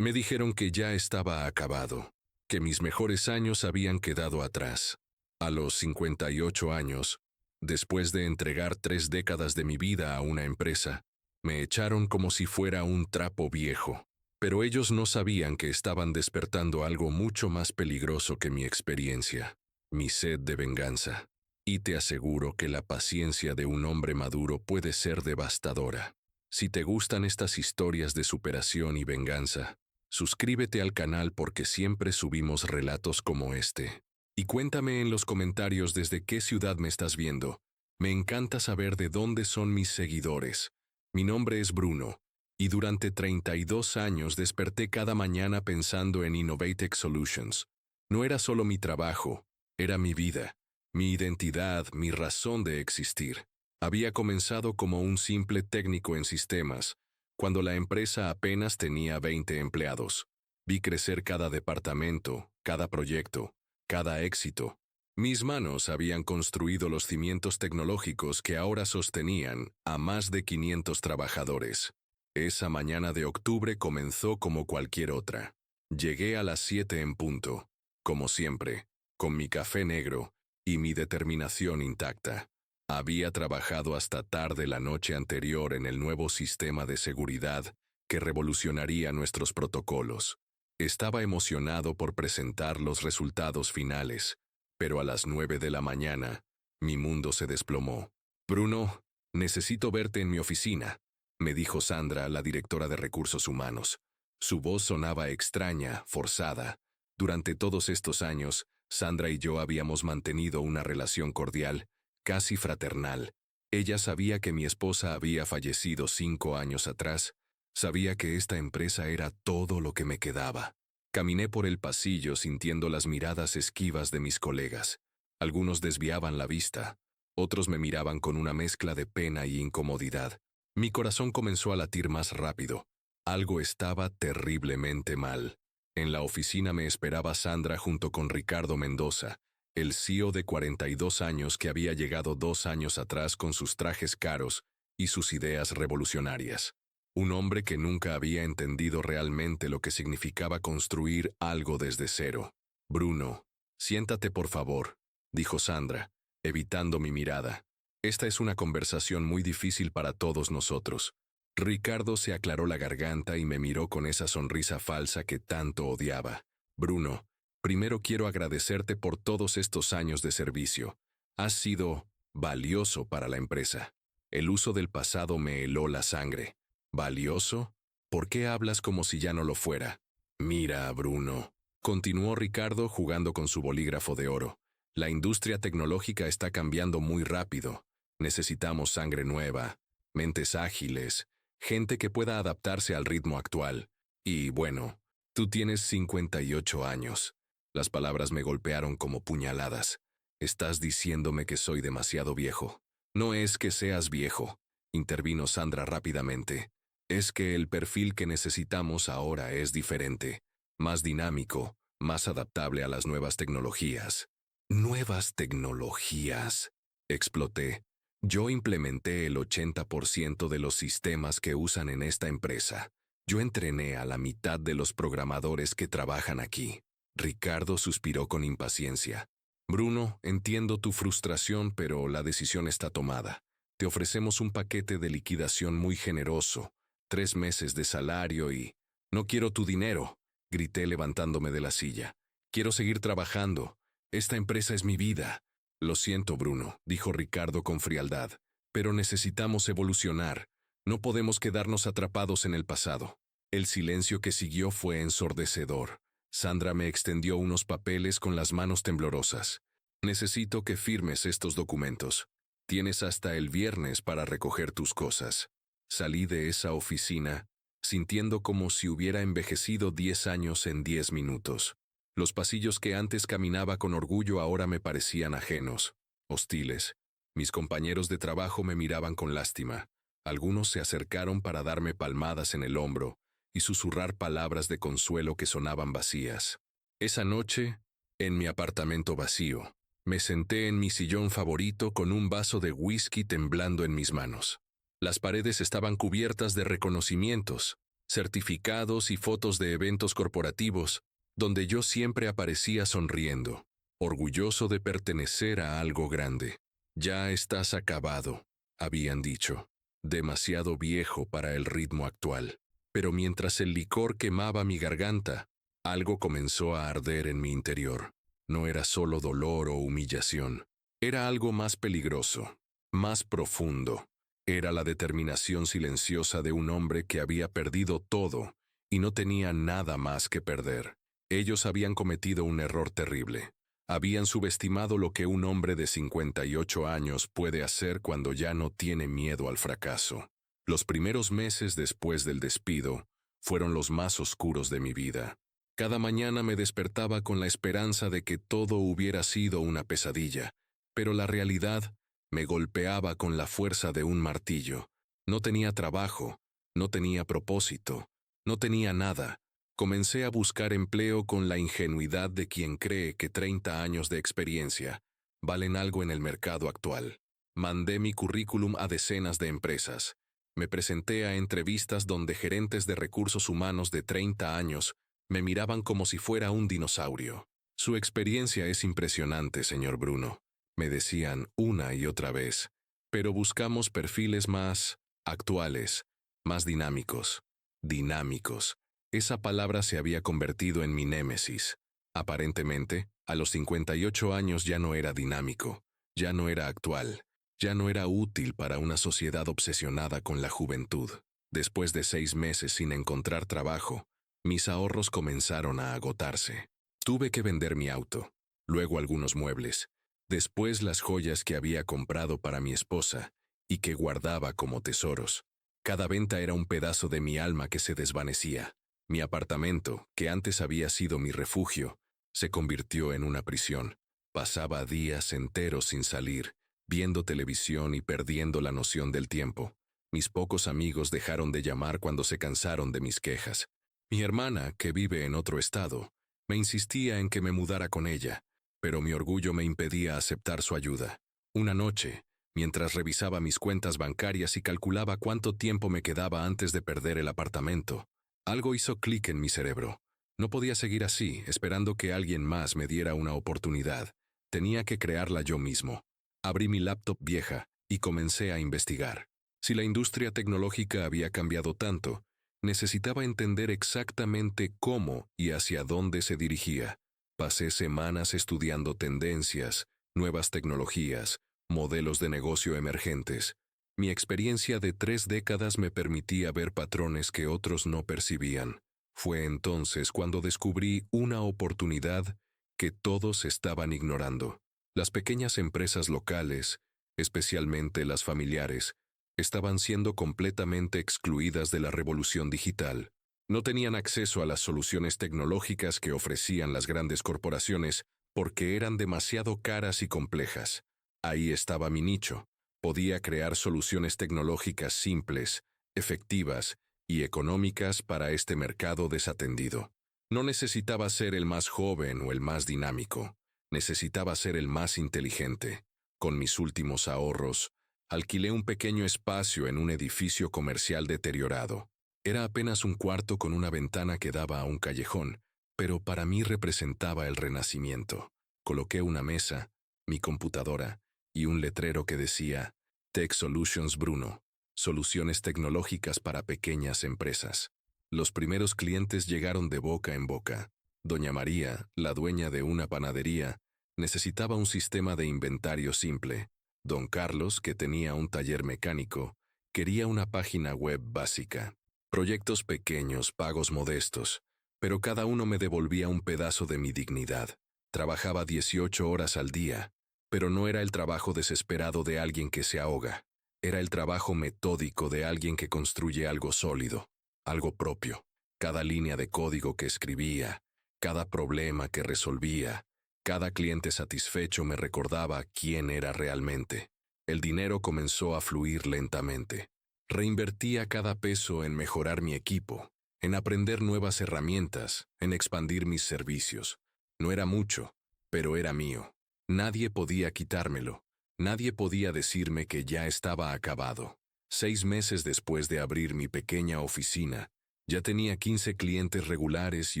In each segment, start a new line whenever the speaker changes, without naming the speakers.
Me dijeron que ya estaba acabado, que mis mejores años habían quedado atrás. A los 58 años, después de entregar 3 décadas de mi vida a una empresa, me echaron como si fuera un trapo viejo. Pero ellos no sabían que estaban despertando algo mucho más peligroso que mi experiencia, mi sed de venganza. Y te aseguro que la paciencia de un hombre maduro puede ser devastadora. Si te gustan estas historias de superación y venganza, suscríbete al canal porque siempre subimos relatos como este. Y cuéntame en los comentarios desde qué ciudad me estás viendo. Me encanta saber de dónde son mis seguidores. Mi nombre es Bruno, y durante 32 años desperté cada mañana pensando en Innovatech Solutions. No era solo mi trabajo, era mi vida, mi identidad, mi razón de existir. Había comenzado como un simple técnico en sistemas, cuando la empresa apenas tenía 20 empleados. Vi crecer cada departamento, cada proyecto, cada éxito. Mis manos habían construido los cimientos tecnológicos que ahora sostenían a más de 500 trabajadores. Esa mañana de octubre comenzó como cualquier otra. Llegué a las 7 en punto, como siempre, con mi café negro y mi determinación intacta. Había trabajado hasta tarde la noche anterior en el nuevo sistema de seguridad que revolucionaría nuestros protocolos. Estaba emocionado por presentar los resultados finales, pero a las 9 de la mañana, mi mundo se desplomó. Bruno, necesito verte en mi oficina, me dijo Sandra, la directora de recursos humanos. Su voz sonaba extraña, forzada. Durante todos estos años, Sandra y yo habíamos mantenido una relación cordial, casi fraternal. Ella sabía que mi esposa había fallecido 5 años atrás. Sabía que esta empresa era todo lo que me quedaba. Caminé por el pasillo sintiendo las miradas esquivas de mis colegas. Algunos desviaban la vista, otros me miraban con una mezcla de pena y incomodidad. Mi corazón comenzó a latir más rápido. Algo estaba terriblemente mal. En la oficina me esperaba Sandra junto con Ricardo Mendoza, el CEO de 42 años que había llegado 2 años atrás con sus trajes caros y sus ideas revolucionarias. Un hombre que nunca había entendido realmente lo que significaba construir algo desde cero. Bruno, siéntate por favor, dijo Sandra, evitando mi mirada. Esta es una conversación muy difícil para todos nosotros. Ricardo se aclaró la garganta y me miró con esa sonrisa falsa que tanto odiaba. Bruno, primero quiero agradecerte por todos estos años de servicio. Has sido valioso para la empresa. El uso del pasado me heló la sangre. ¿Valioso? ¿Por qué hablas como si ya no lo fuera? Mira, Bruno, continuó Ricardo jugando con su bolígrafo de oro. La industria tecnológica está cambiando muy rápido. Necesitamos sangre nueva, mentes ágiles, gente que pueda adaptarse al ritmo actual. Y bueno, tú tienes 58 años. Las palabras me golpearon como puñaladas. Estás diciéndome que soy demasiado viejo. No es que seas viejo, intervino Sandra rápidamente. Es que el perfil que necesitamos ahora es diferente, más dinámico, más adaptable a las nuevas tecnologías. ¿Nuevas tecnologías? Exploté. Yo implementé el 80% de los sistemas que usan en esta empresa. Yo entrené a la mitad de los programadores que trabajan aquí. Ricardo suspiró con impaciencia. Bruno, entiendo tu frustración, pero la decisión está tomada. Te ofrecemos un paquete de liquidación muy generoso, 3 meses de salario y... No quiero tu dinero, grité levantándome de la silla. Quiero seguir trabajando. Esta empresa es mi vida. Lo siento, Bruno, dijo Ricardo con frialdad, pero necesitamos evolucionar. No podemos quedarnos atrapados en el pasado. El silencio que siguió fue ensordecedor. Sandra me extendió unos papeles con las manos temblorosas. Necesito que firmes estos documentos. Tienes hasta el viernes para recoger tus cosas. Salí de esa oficina, sintiendo como si hubiera envejecido 10 años en 10 minutos. Los pasillos que antes caminaba con orgullo ahora me parecían ajenos, hostiles. Mis compañeros de trabajo me miraban con lástima. Algunos se acercaron para darme palmadas en el hombro y susurrar palabras de consuelo que sonaban vacías. Esa noche, en mi apartamento vacío, me senté en mi sillón favorito con un vaso de whisky temblando en mis manos. Las paredes estaban cubiertas de reconocimientos, certificados y fotos de eventos corporativos, donde yo siempre aparecía sonriendo, orgulloso de pertenecer a algo grande. Ya estás acabado, habían dicho, demasiado viejo para el ritmo actual. Pero mientras el licor quemaba mi garganta, algo comenzó a arder en mi interior. No era solo dolor o humillación, era algo más peligroso, más profundo. Era la determinación silenciosa de un hombre que había perdido todo y no tenía nada más que perder. Ellos habían cometido un error terrible. Habían subestimado lo que un hombre de 58 años puede hacer cuando ya no tiene miedo al fracaso. Los primeros meses después del despido fueron los más oscuros de mi vida. Cada mañana me despertaba con la esperanza de que todo hubiera sido una pesadilla, pero la realidad me golpeaba con la fuerza de un martillo. No tenía trabajo, no tenía propósito, no tenía nada. Comencé a buscar empleo con la ingenuidad de quien cree que 30 años de experiencia valen algo en el mercado actual. Mandé mi currículum a decenas de empresas. Me presenté a entrevistas donde gerentes de recursos humanos de 30 años me miraban como si fuera un dinosaurio. Su experiencia es impresionante, señor Bruno, me decían una y otra vez, pero buscamos perfiles más actuales, más dinámicos. Dinámicos. Esa palabra se había convertido en mi némesis. Aparentemente, a los 58 años ya no era dinámico, ya no era actual, ya no era útil para una sociedad obsesionada con la juventud. Después de 6 meses sin encontrar trabajo, mis ahorros comenzaron a agotarse. Tuve que vender mi auto, luego algunos muebles, después las joyas que había comprado para mi esposa y que guardaba como tesoros. Cada venta era un pedazo de mi alma que se desvanecía. Mi apartamento, que antes había sido mi refugio, se convirtió en una prisión. Pasaba días enteros sin salir, viendo televisión y perdiendo la noción del tiempo. Mis pocos amigos dejaron de llamar cuando se cansaron de mis quejas. Mi hermana, que vive en otro estado, me insistía en que me mudara con ella, pero mi orgullo me impedía aceptar su ayuda. Una noche, mientras revisaba mis cuentas bancarias y calculaba cuánto tiempo me quedaba antes de perder el apartamento, algo hizo clic en mi cerebro. No podía seguir así, esperando que alguien más me diera una oportunidad. Tenía que crearla yo mismo. Abrí mi laptop vieja y comencé a investigar. Si la industria tecnológica había cambiado tanto, necesitaba entender exactamente cómo y hacia dónde se dirigía. Pasé semanas estudiando tendencias, nuevas tecnologías, modelos de negocio emergentes. Mi experiencia de 3 décadas me permitía ver patrones que otros no percibían. Fue entonces cuando descubrí una oportunidad que todos estaban ignorando. Las pequeñas empresas locales, especialmente las familiares, estaban siendo completamente excluidas de la revolución digital. No tenían acceso a las soluciones tecnológicas que ofrecían las grandes corporaciones porque eran demasiado caras y complejas. Ahí estaba mi nicho. Podía crear soluciones tecnológicas simples, efectivas y económicas para este mercado desatendido. No necesitaba ser el más joven o el más dinámico. Necesitaba ser el más inteligente. Con mis últimos ahorros, alquilé un pequeño espacio en un edificio comercial deteriorado. Era apenas un cuarto con una ventana que daba a un callejón, pero para mí representaba el renacimiento. Coloqué una mesa, mi computadora y un letrero que decía Tech Solutions Bruno, soluciones tecnológicas para pequeñas empresas. Los primeros clientes llegaron de boca en boca. Doña María, la dueña de una panadería, necesitaba un sistema de inventario simple. Don Carlos, que tenía un taller mecánico, quería una página web básica. Proyectos pequeños, pagos modestos, pero cada uno me devolvía un pedazo de mi dignidad. Trabajaba 18 horas al día, pero no era el trabajo desesperado de alguien que se ahoga. Era el trabajo metódico de alguien que construye algo sólido, algo propio. Cada línea de código que escribía, cada problema que resolvía, cada cliente satisfecho me recordaba quién era realmente. El dinero comenzó a fluir lentamente. Reinvertía cada peso en mejorar mi equipo, en aprender nuevas herramientas, en expandir mis servicios. No era mucho, pero era mío. Nadie podía quitármelo. Nadie podía decirme que ya estaba acabado. 6 meses después de abrir mi pequeña oficina, Ya tenía 15 clientes regulares y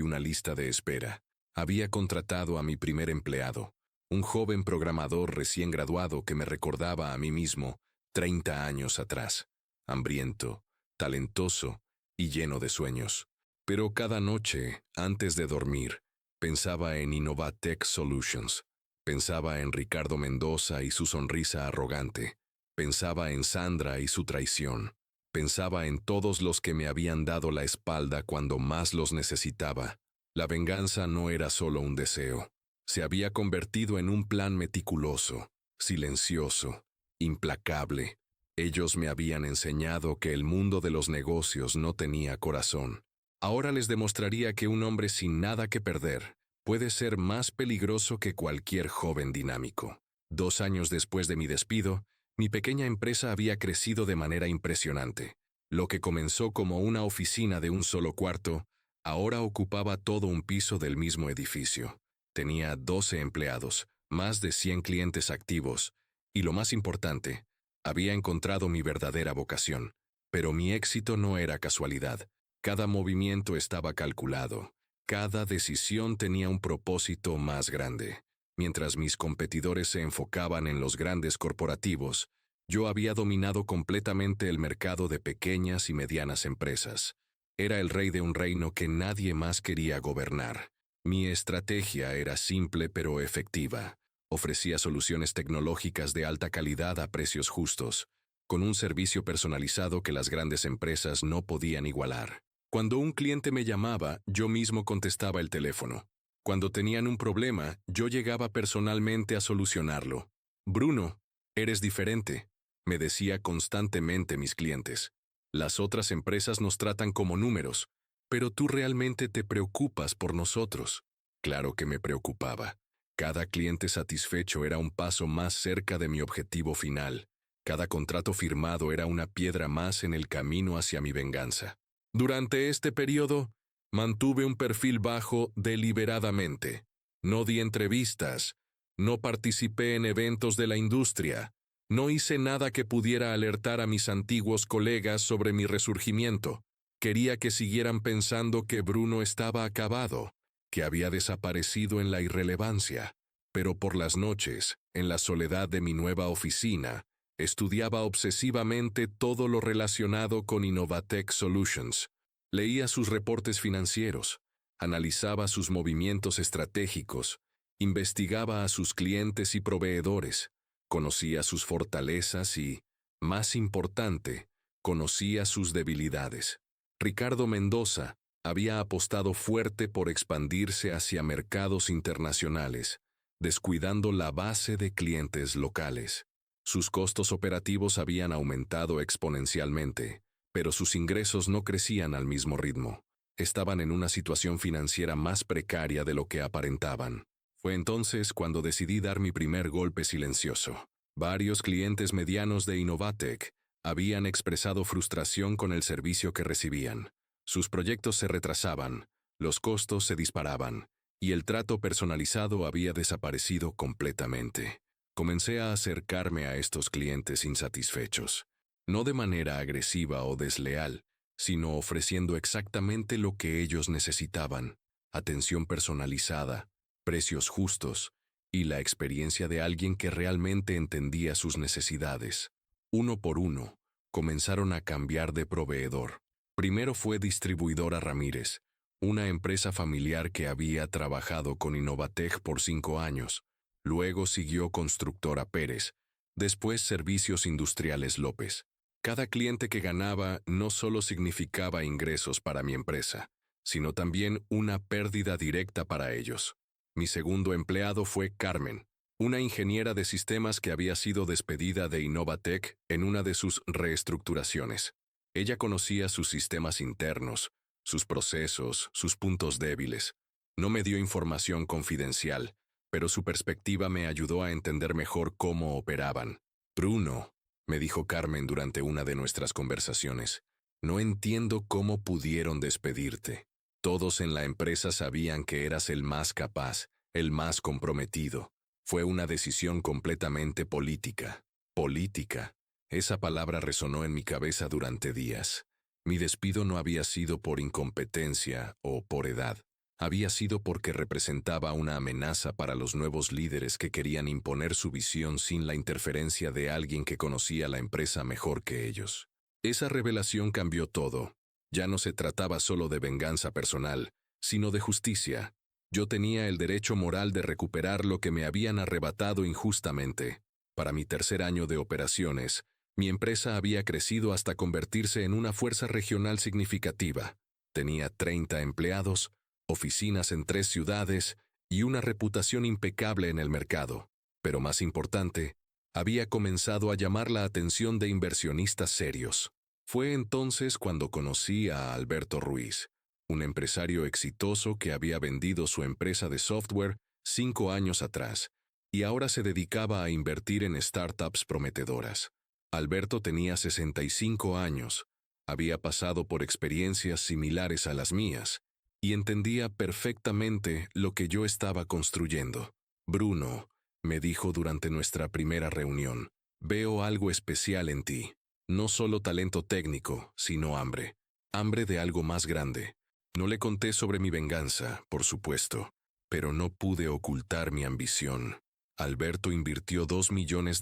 una lista de espera. Había contratado a mi primer empleado, un joven programador recién graduado que me recordaba a mí mismo 30 años atrás, hambriento, talentoso y lleno de sueños. Pero cada noche, antes de dormir, pensaba en Innovatech Solutions. Pensaba en Ricardo Mendoza y su sonrisa arrogante. Pensaba en Sandra y su traición. Pensaba en todos los que me habían dado la espalda cuando más los necesitaba. La venganza no era solo un deseo. Se había convertido en un plan meticuloso, silencioso, implacable. Ellos me habían enseñado que el mundo de los negocios no tenía corazón. Ahora les demostraría que un hombre sin nada que perder puede ser más peligroso que cualquier joven dinámico. 2 años después de mi despido, mi pequeña empresa había crecido de manera impresionante. Lo que comenzó como una oficina de un solo cuarto, ahora ocupaba todo un piso del mismo edificio. Tenía 12 empleados, más de 100 clientes activos, y lo más importante, había encontrado mi verdadera vocación. Pero mi éxito no era casualidad. Cada movimiento estaba calculado. Cada decisión tenía un propósito más grande. Mientras mis competidores se enfocaban en los grandes corporativos, yo había dominado completamente el mercado de pequeñas y medianas empresas. Era el rey de un reino que nadie más quería gobernar. Mi estrategia era simple pero efectiva. Ofrecía soluciones tecnológicas de alta calidad a precios justos, con un servicio personalizado que las grandes empresas no podían igualar. Cuando un cliente me llamaba, yo mismo contestaba el teléfono. Cuando tenían un problema, yo llegaba personalmente a solucionarlo. Bruno, eres diferente, me decía constantemente mis clientes. Las otras empresas nos tratan como números, pero tú realmente te preocupas por nosotros. Claro que me preocupaba. Cada cliente satisfecho era un paso más cerca de mi objetivo final. Cada contrato firmado era una piedra más en el camino hacia mi venganza. Durante este periodo, mantuve un perfil bajo deliberadamente. No di entrevistas, no participé en eventos de la industria, no hice nada que pudiera alertar a mis antiguos colegas sobre mi resurgimiento. Quería que siguieran pensando que Bruno estaba acabado, que había desaparecido en la irrelevancia. Pero por las noches, en la soledad de mi nueva oficina, estudiaba obsesivamente todo lo relacionado con Innovatech Solutions. Leía sus reportes financieros, analizaba sus movimientos estratégicos, investigaba a sus clientes y proveedores, conocía sus fortalezas y, más importante, conocía sus debilidades. Ricardo Mendoza había apostado fuerte por expandirse hacia mercados internacionales, descuidando la base de clientes locales. Sus costos operativos habían aumentado exponencialmente, pero sus ingresos no crecían al mismo ritmo. Estaban en una situación financiera más precaria de lo que aparentaban. Fue entonces cuando decidí dar mi primer golpe silencioso. Varios clientes medianos de Innovatech habían expresado frustración con el servicio que recibían. Sus proyectos se retrasaban, los costos se disparaban, y el trato personalizado había desaparecido completamente. Comencé a acercarme a estos clientes insatisfechos, no de manera agresiva o desleal, sino ofreciendo exactamente lo que ellos necesitaban: atención personalizada, precios justos y la experiencia de alguien que realmente entendía sus necesidades. Uno por uno, comenzaron a cambiar de proveedor. Primero fue Distribuidora Ramírez, una empresa familiar que había trabajado con Innovatech por 5 años. Luego siguió Constructora Pérez, después Servicios Industriales López. Cada cliente que ganaba no solo significaba ingresos para mi empresa, sino también una pérdida directa para ellos. Mi segundo empleado fue Carmen, una ingeniera de sistemas que había sido despedida de Innovatech en una de sus reestructuraciones. Ella conocía sus sistemas internos, sus procesos, sus puntos débiles. No me dio información confidencial, pero su perspectiva me ayudó a entender mejor cómo operaban. Bruno, me dijo Carmen durante una de nuestras conversaciones, no entiendo cómo pudieron despedirte. Todos en la empresa sabían que eras el más capaz, el más comprometido. Fue una decisión completamente política. Política. Esa palabra resonó en mi cabeza durante días. Mi despido no había sido por incompetencia o por edad. Había sido porque representaba una amenaza para los nuevos líderes que querían imponer su visión sin la interferencia de alguien que conocía la empresa mejor que ellos. Esa revelación cambió todo. Ya no se trataba solo de venganza personal, sino de justicia. Yo tenía el derecho moral de recuperar lo que me habían arrebatado injustamente. Para mi tercer año de operaciones, mi empresa había crecido hasta convertirse en una fuerza regional significativa. Tenía 30 empleados, oficinas en 3 ciudades y una reputación impecable en el mercado. Pero más importante, había comenzado a llamar la atención de inversionistas serios. Fue entonces cuando conocí a Alberto Ruiz, un empresario exitoso que había vendido su empresa de software 5 años atrás y ahora se dedicaba a invertir en startups prometedoras. Alberto tenía 65 años, había pasado por experiencias similares a las mías y entendía perfectamente lo que yo estaba construyendo. Bruno, me dijo durante nuestra primera reunión, veo algo especial en ti. No solo talento técnico, sino hambre. Hambre de algo más grande. No le conté sobre mi venganza, por supuesto, pero no pude ocultar mi ambición. Alberto invirtió $2 millones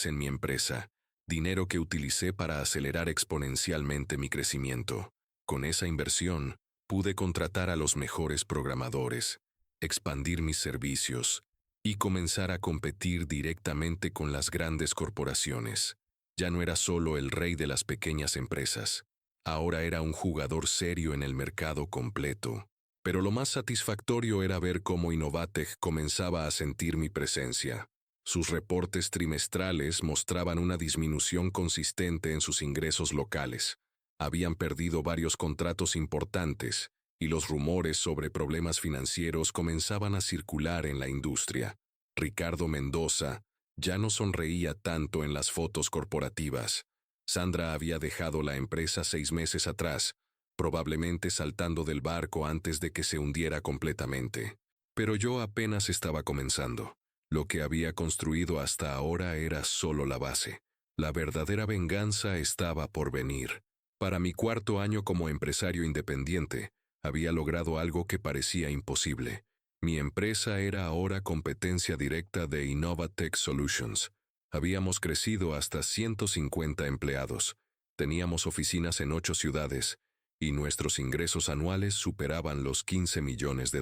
en mi empresa, dinero que utilicé para acelerar exponencialmente mi crecimiento. Con esa inversión, pude contratar a los mejores programadores, expandir mis servicios y comenzar a competir directamente con las grandes corporaciones. Ya no era solo el rey de las pequeñas empresas, ahora era un jugador serio en el mercado completo. Pero lo más satisfactorio era ver cómo Innovatec comenzaba a sentir mi presencia. Sus reportes trimestrales mostraban una disminución consistente en sus ingresos locales. Habían perdido varios contratos importantes y los rumores sobre problemas financieros comenzaban a circular en la industria. Ricardo Mendoza ya no sonreía tanto en las fotos corporativas. Sandra había dejado la empresa 6 meses atrás, probablemente saltando del barco antes de que se hundiera completamente. Pero yo apenas estaba comenzando. Lo que había construido hasta ahora era solo la base. La verdadera venganza estaba por venir. Para mi 4.º año como empresario independiente, había logrado algo que parecía imposible. Mi empresa era ahora competencia directa de Innovatec Solutions. Habíamos crecido hasta 150 empleados. Teníamos oficinas en 8 ciudades, y nuestros ingresos anuales superaban los $15 millones.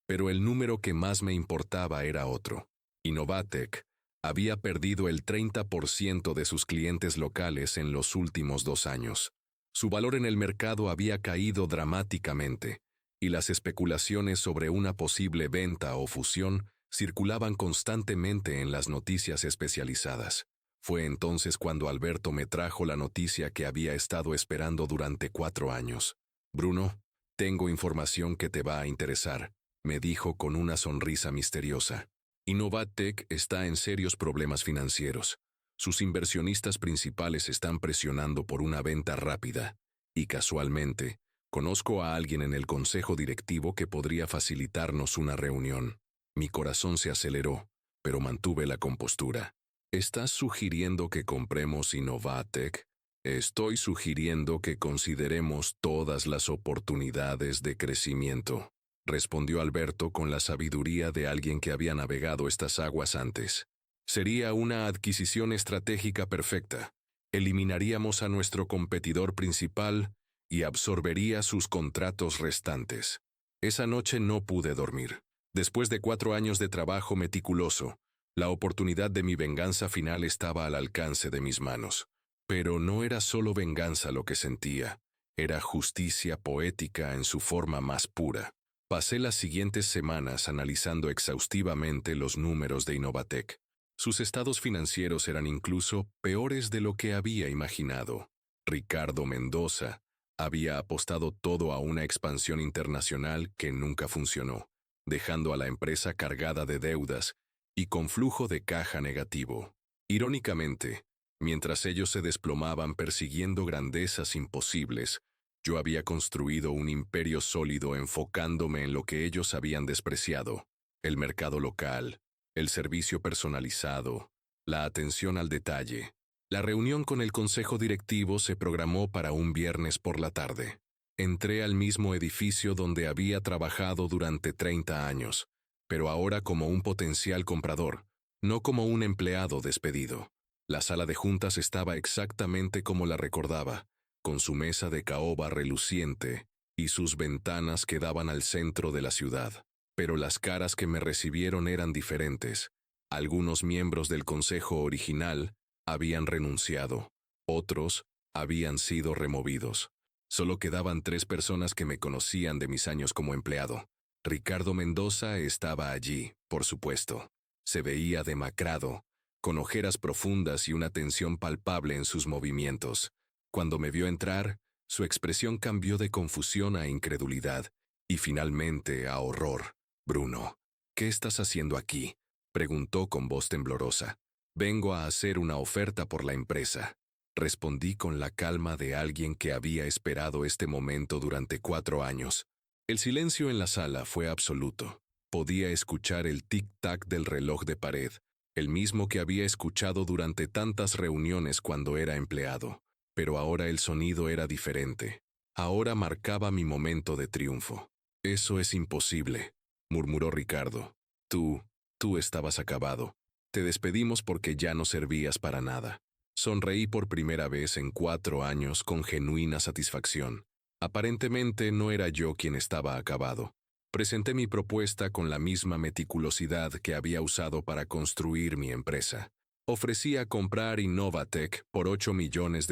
Pero el número que más me importaba era otro. Innovatec había perdido el 30% de sus clientes locales en los últimos 2 años. Su valor en el mercado había caído dramáticamente, y las especulaciones sobre una posible venta o fusión circulaban constantemente en las noticias especializadas. Fue entonces cuando Alberto me trajo la noticia que había estado esperando durante 4 años. Bruno, tengo información que te va a interesar, me dijo con una sonrisa misteriosa. Innovatec está en serios problemas financieros. Sus inversionistas principales están presionando por una venta rápida, y casualmente, conozco a alguien en el consejo directivo que podría facilitarnos una reunión. Mi corazón se aceleró, pero mantuve la compostura. ¿Estás sugiriendo que compremos Innovatec? Estoy sugiriendo que consideremos todas las oportunidades de crecimiento, respondió Alberto con la sabiduría de alguien que había navegado estas aguas antes. Sería una adquisición estratégica perfecta. Eliminaríamos a nuestro competidor principal y absorbería sus contratos restantes. Esa noche no pude dormir. Después de 4 años de trabajo meticuloso, la oportunidad de mi venganza final estaba al alcance de mis manos. Pero no era solo venganza lo que sentía, era justicia poética en su forma más pura. Pasé las siguientes semanas analizando exhaustivamente los números de Innovatec. Sus estados financieros eran incluso peores de lo que había imaginado. Ricardo Mendoza había apostado todo a una expansión internacional que nunca funcionó, dejando a la empresa cargada de deudas y con flujo de caja negativo. Irónicamente, mientras ellos se desplomaban persiguiendo grandezas imposibles, yo había construido un imperio sólido enfocándome en lo que ellos habían despreciado: el mercado local, el servicio personalizado, la atención al detalle. La reunión con el consejo directivo se programó para un viernes por la tarde. Entré al mismo edificio donde había trabajado durante 30 años, pero ahora como un potencial comprador, no como un empleado despedido. La sala de juntas estaba exactamente como la recordaba, con su mesa de caoba reluciente y sus ventanas que daban al centro de la ciudad. Pero las caras que me recibieron eran diferentes. Algunos miembros del consejo original habían renunciado, otros habían sido removidos. Solo quedaban 3 personas que me conocían de mis años como empleado. Ricardo Mendoza estaba allí, por supuesto. Se veía demacrado, con ojeras profundas y una tensión palpable en sus movimientos. Cuando me vio entrar, su expresión cambió de confusión a incredulidad y finalmente a horror. «Bruno, ¿qué estás haciendo aquí?», preguntó con voz temblorosa. «Vengo a hacer una oferta por la empresa», respondí con la calma de alguien que había esperado este momento durante 4 años. El silencio en la sala fue absoluto. Podía escuchar el tic-tac del reloj de pared, el mismo que había escuchado durante tantas reuniones cuando era empleado. Pero ahora el sonido era diferente. Ahora marcaba mi momento de triunfo. «Eso es imposible», murmuró Ricardo. Tú estabas acabado. Te despedimos porque ya no servías para nada». Sonreí por primera vez en 4 años con genuina satisfacción. Aparentemente no era yo quien estaba acabado. Presenté mi propuesta con la misma meticulosidad que había usado para construir mi empresa. Ofrecía comprar Innovatec por $8 millones,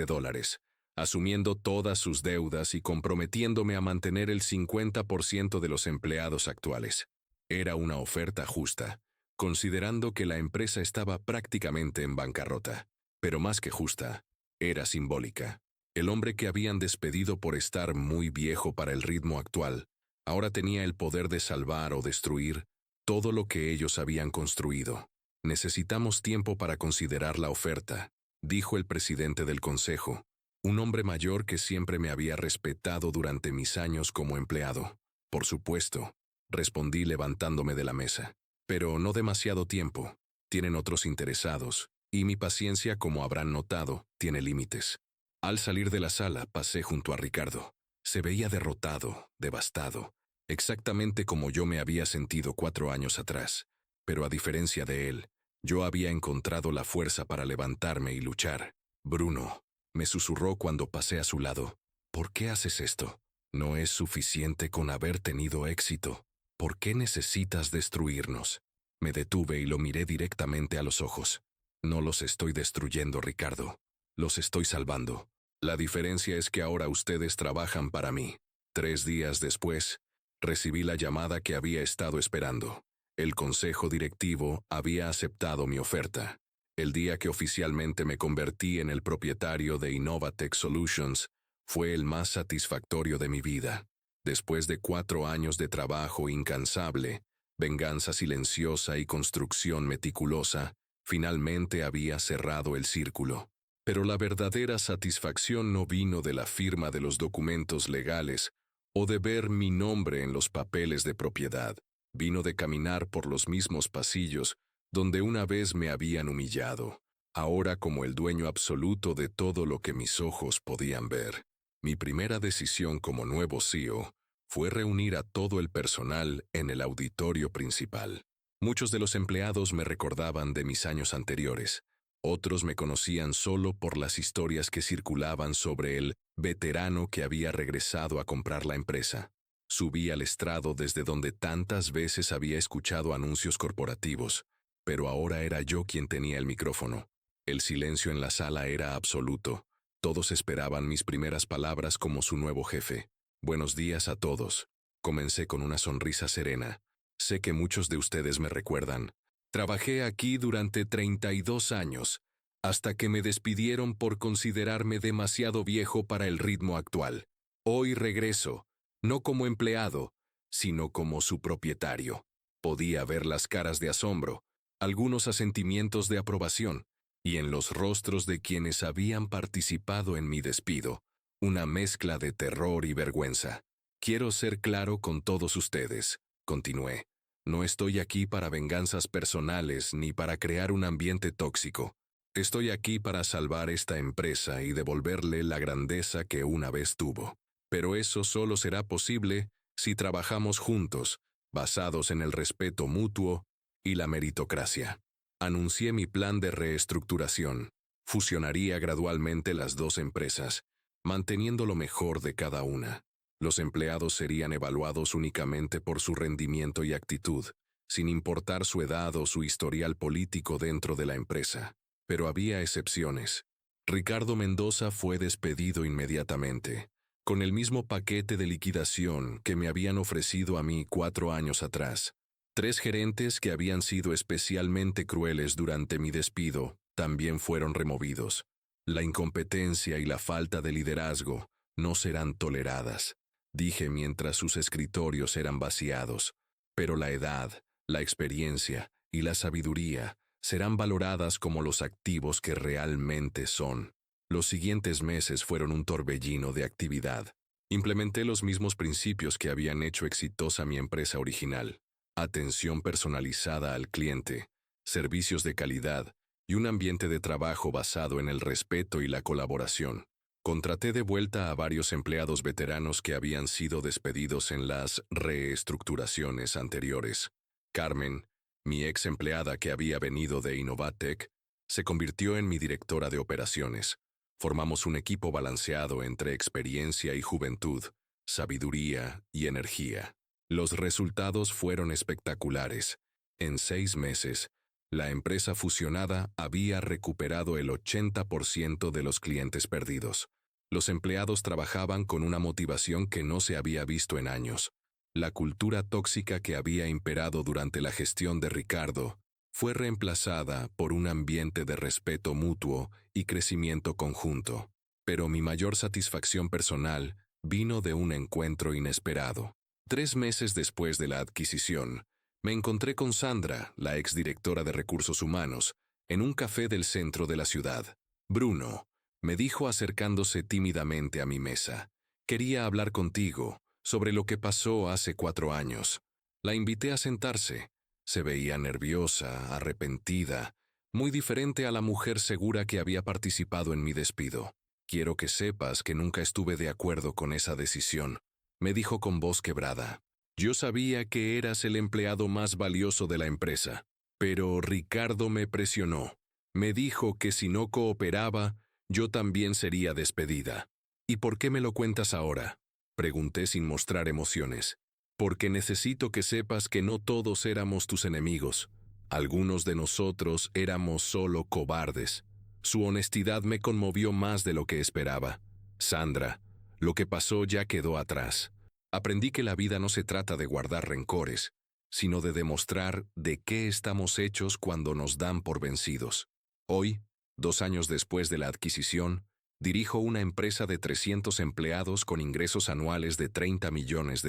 asumiendo todas sus deudas y comprometiéndome a mantener el 50% de los empleados actuales. Era una oferta justa, considerando que la empresa estaba prácticamente en bancarrota. Pero más que justa, era simbólica. El hombre que habían despedido por estar muy viejo para el ritmo actual, ahora tenía el poder de salvar o destruir todo lo que ellos habían construido. «Necesitamos tiempo para considerar la oferta», dijo el presidente del consejo, un hombre mayor que siempre me había respetado durante mis años como empleado. «Por supuesto», respondí levantándome de la mesa. «Pero no demasiado tiempo. Tienen otros interesados, y mi paciencia, como habrán notado, tiene límites». Al salir de la sala, pasé junto a Ricardo. Se veía derrotado, devastado, exactamente como yo me había sentido 4 años atrás. Pero a diferencia de él, yo había encontrado la fuerza para levantarme y luchar. «Bruno», me susurró cuando pasé a su lado, «¿por qué haces esto? No es suficiente con haber tenido éxito. ¿Por qué necesitas destruirnos?». Me detuve y lo miré directamente a los ojos. «No los estoy destruyendo, Ricardo. Los estoy salvando. La diferencia es que ahora ustedes trabajan para mí». 3 días después, recibí la llamada que había estado esperando. El consejo directivo había aceptado mi oferta. El día que oficialmente me convertí en el propietario de Innovatec Solutions fue el más satisfactorio de mi vida. Después de 4 años de trabajo incansable, venganza silenciosa y construcción meticulosa, finalmente había cerrado el círculo. Pero la verdadera satisfacción no vino de la firma de los documentos legales o de ver mi nombre en los papeles de propiedad. Vino de caminar por los mismos pasillos donde una vez me habían humillado, ahora como el dueño absoluto de todo lo que mis ojos podían ver. Mi primera decisión como nuevo CEO fue reunir a todo el personal en el auditorio principal. Muchos de los empleados me recordaban de mis años anteriores. Otros me conocían solo por las historias que circulaban sobre el veterano que había regresado a comprar la empresa. Subí al estrado desde donde tantas veces había escuchado anuncios corporativos, pero ahora era yo quien tenía el micrófono. El silencio en la sala era absoluto. Todos esperaban mis primeras palabras como su nuevo jefe. «Buenos días a todos», comencé con una sonrisa serena. «Sé que muchos de ustedes me recuerdan. Trabajé aquí durante 32 años, hasta que me despidieron por considerarme demasiado viejo para el ritmo actual. Hoy regreso, no como empleado, sino como su propietario». Podía ver las caras de asombro, algunos asentimientos de aprobación, y en los rostros de quienes habían participado en mi despido, una mezcla de terror y vergüenza. «Quiero ser claro con todos ustedes», continué. «No estoy aquí para venganzas personales ni para crear un ambiente tóxico. Estoy aquí para salvar esta empresa y devolverle la grandeza que una vez tuvo. Pero eso solo será posible si trabajamos juntos, basados en el respeto mutuo y la meritocracia. Anuncié mi plan de reestructuración. Fusionaría gradualmente las dos empresas, manteniendo lo mejor de cada una. Los empleados serían evaluados únicamente por su rendimiento y actitud, sin importar su edad o su historial político dentro de la empresa. Pero había excepciones. Ricardo Mendoza fue despedido inmediatamente, con el mismo paquete de liquidación que me habían ofrecido a mí 4 años atrás. 3 gerentes que habían sido especialmente crueles durante mi despido también fueron removidos. La incompetencia y la falta de liderazgo no serán toleradas, dije mientras sus escritorios eran vaciados, pero la edad, la experiencia y la sabiduría serán valoradas como los activos que realmente son. Los siguientes meses fueron un torbellino de actividad. Implementé los mismos principios que habían hecho exitosa mi empresa original: atención personalizada al cliente, servicios de calidad y un ambiente de trabajo basado en el respeto y la colaboración. Contraté de vuelta a varios empleados veteranos que habían sido despedidos en las reestructuraciones anteriores. Carmen, mi ex empleada que había venido de Innovatec, se convirtió en mi directora de operaciones. Formamos un equipo balanceado entre experiencia y juventud, sabiduría y energía. Los resultados fueron espectaculares. En 6 meses, la empresa fusionada había recuperado el 80% de los clientes perdidos. Los empleados trabajaban con una motivación que no se había visto en años. La cultura tóxica que había imperado durante la gestión de Ricardo fue reemplazada por un ambiente de respeto mutuo y crecimiento conjunto. Pero mi mayor satisfacción personal vino de un encuentro inesperado. 3 meses después de la adquisición, me encontré con Sandra, la exdirectora de Recursos Humanos, en un café del centro de la ciudad. «Bruno», me dijo acercándose tímidamente a mi mesa, «quería hablar contigo sobre lo que pasó hace 4 años». La invité a sentarse. Se veía nerviosa, arrepentida, muy diferente a la mujer segura que había participado en mi despido. «Quiero que sepas que nunca estuve de acuerdo con esa decisión», me dijo con voz quebrada. «Yo sabía que eras el empleado más valioso de la empresa, pero Ricardo me presionó. Me dijo que si no cooperaba, yo también sería despedida». «¿Y por qué me lo cuentas ahora?», pregunté sin mostrar emociones. «Porque necesito que sepas que no todos éramos tus enemigos. Algunos de nosotros éramos solo cobardes». Su honestidad me conmovió más de lo que esperaba. «Sandra, lo que pasó ya quedó atrás. Aprendí que la vida no se trata de guardar rencores, sino de demostrar de qué estamos hechos cuando nos dan por vencidos. Hoy, 2 años después de la adquisición, dirijo una empresa de 300 empleados con ingresos anuales de $30 millones.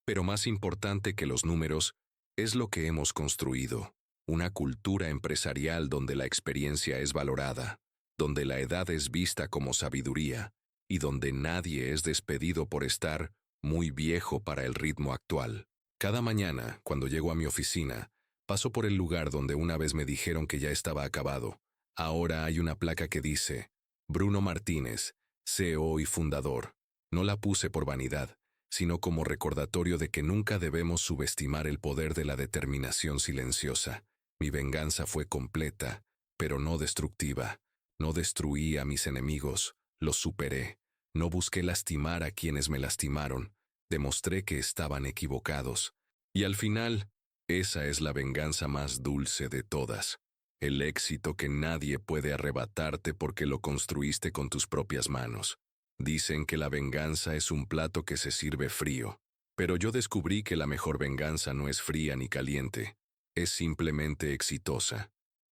Pero más importante que los números es lo que hemos construido. Una cultura empresarial donde la experiencia es valorada, donde la edad es vista como sabiduría y donde nadie es despedido por estar muy viejo para el ritmo actual. Cada mañana, cuando llego a mi oficina, paso por el lugar donde una vez me dijeron que ya estaba acabado. Ahora hay una placa que dice «Bruno Martínez, CEO y fundador». No la puse por vanidad, sino como recordatorio de que nunca debemos subestimar el poder de la determinación silenciosa. Mi venganza fue completa, pero no destructiva. No destruí a mis enemigos, los superé. No busqué lastimar a quienes me lastimaron. Demostré que estaban equivocados. Y al final, esa es la venganza más dulce de todas. El éxito que nadie puede arrebatarte porque lo construiste con tus propias manos. Dicen que la venganza es un plato que se sirve frío. Pero yo descubrí que la mejor venganza no es fría ni caliente. Es simplemente exitosa.